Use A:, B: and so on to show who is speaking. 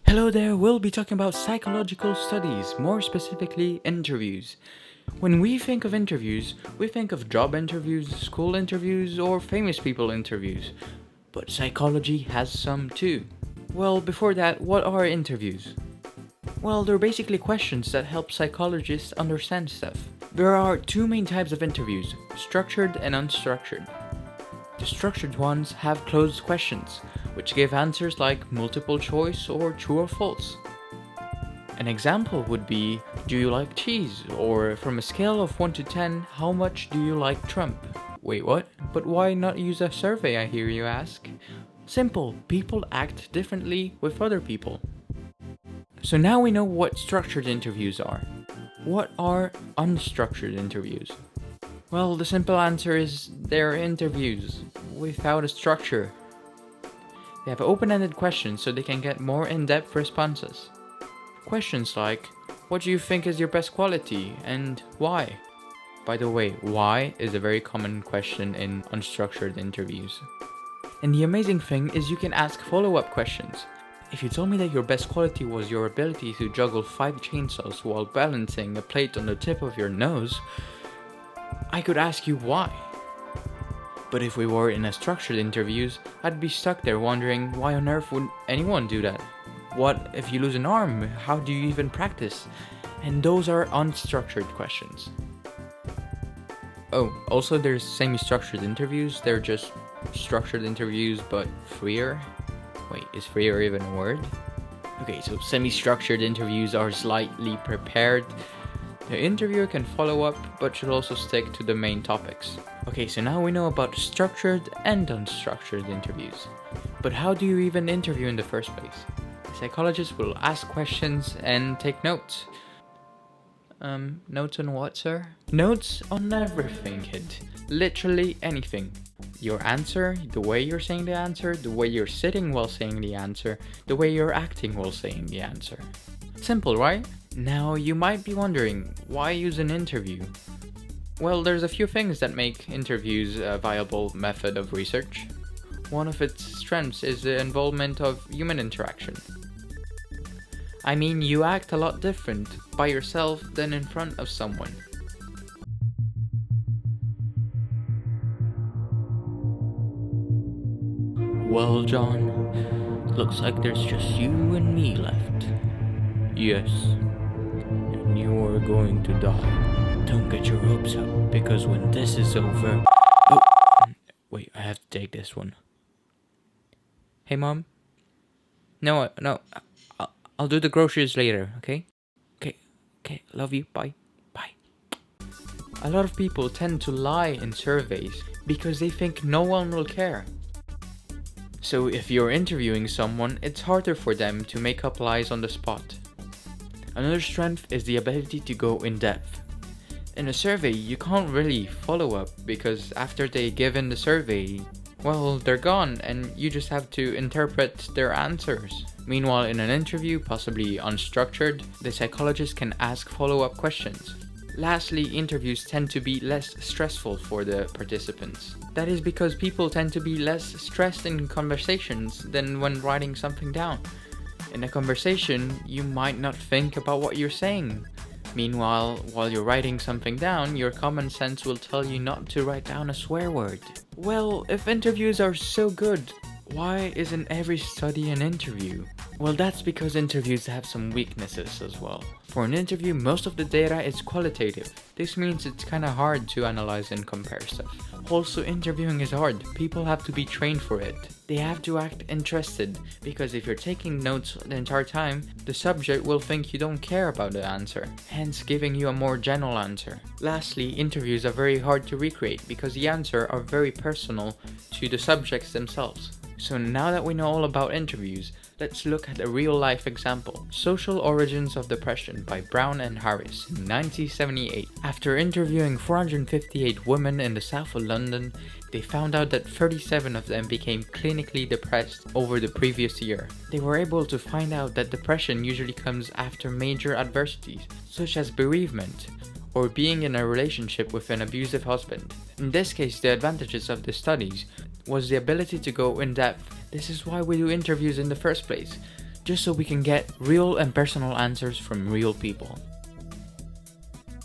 A: Hello there, we'll be talking about psychological studies, more specifically interviews. When we think of interviews, we think of job interviews, school interviews, or famous people interviews. But psychology has some too. Well, before that, what are interviews? Well, they're basically questions that help psychologists understand stuff. There are two main types of interviews, structured and unstructured. The structured ones have closed questions, which give answers like multiple choice or true or false. An example would be, do you like cheese? Or from a scale of 1 to 10, how much do you like Trump? Wait, what? But why not use a survey, I hear you ask? Simple, people act differently with other people. So now we know what structured interviews are. What are unstructured interviews? Well, the simple answer is they're interviews without a structure. They have open-ended questions so they can get more in-depth responses. Questions like, what do you think is your best quality and why? By the way, why is a very common question in unstructured interviews. And the amazing thing is you can ask follow-up questions. If you told me that your best quality was your ability to juggle 5 chainsaws while balancing a plate on the tip of your nose, I could ask you why. But if we were in a structured interviews, I'd be stuck there wondering why on earth would anyone do that? What if you lose an arm? How do you even practice? And those are unstructured questions. Oh, also there's semi-structured interviews. They're just structured interviews but freer. Wait, is freer even a word? Okay, so semi-structured interviews are slightly prepared. The interviewer can follow up, but should also stick to the main topics. Okay, so now we know about structured and unstructured interviews. But how do you even interview in the first place? The psychologist will ask questions and take notes. Notes on what, sir? Notes on everything, kid. Literally anything. Your answer, the way you're saying the answer, the way you're sitting while saying the answer, the way you're acting while saying the answer. Simple, right? Now, you might be wondering, why use an interview? Well, there's a few things that make interviews a viable method of research. One of its strengths is the involvement of human interaction. I mean, you act a lot different by yourself than in front of someone. Well, John, looks like there's just you and me left. Yes. And you are going to die. Don't get your hopes up, because when this is over... Oh, wait, I have to take this one. Hey, Mom? No, I'll do the groceries later, okay? Okay, love you, bye. A lot of people tend to lie in surveys because they think no one will care. So if you're interviewing someone, it's harder for them to make up lies on the spot. Another strength is the ability to go in depth. In a survey, you can't really follow up because after they give in the survey, well, they're gone and you just have to interpret their answers. Meanwhile, in an interview, possibly unstructured, the psychologist can ask follow-up questions. Lastly, interviews tend to be less stressful for the participants. That is because people tend to be less stressed in conversations than when writing something down. In a conversation, you might not think about what you're saying. Meanwhile, while you're writing something down, your common sense will tell you not to write down a swear word. Well, if interviews are so good, why isn't every study an interview? Well, that's because interviews have some weaknesses as well. For an interview, most of the data is qualitative. This means it's kinda hard to analyze and compare stuff. Also, interviewing is hard. People have to be trained for it. They have to act interested, because if you're taking notes the entire time, the subject will think you don't care about the answer, hence giving you a more general answer. Lastly, interviews are very hard to recreate because the answers are very personal to the subjects themselves. So now that we know all about interviews, let's look at a real-life example. Social Origins of Depression by Brown and Harris in 1978. After interviewing 458 women in the south of London, they found out that 37 of them became clinically depressed over the previous year. They were able to find out that depression usually comes after major adversities, such as bereavement, or being in a relationship with an abusive husband. In this case, the advantages of the studies was the ability to go in depth. This is why we do interviews in the first place, just so we can get real and personal answers from real people.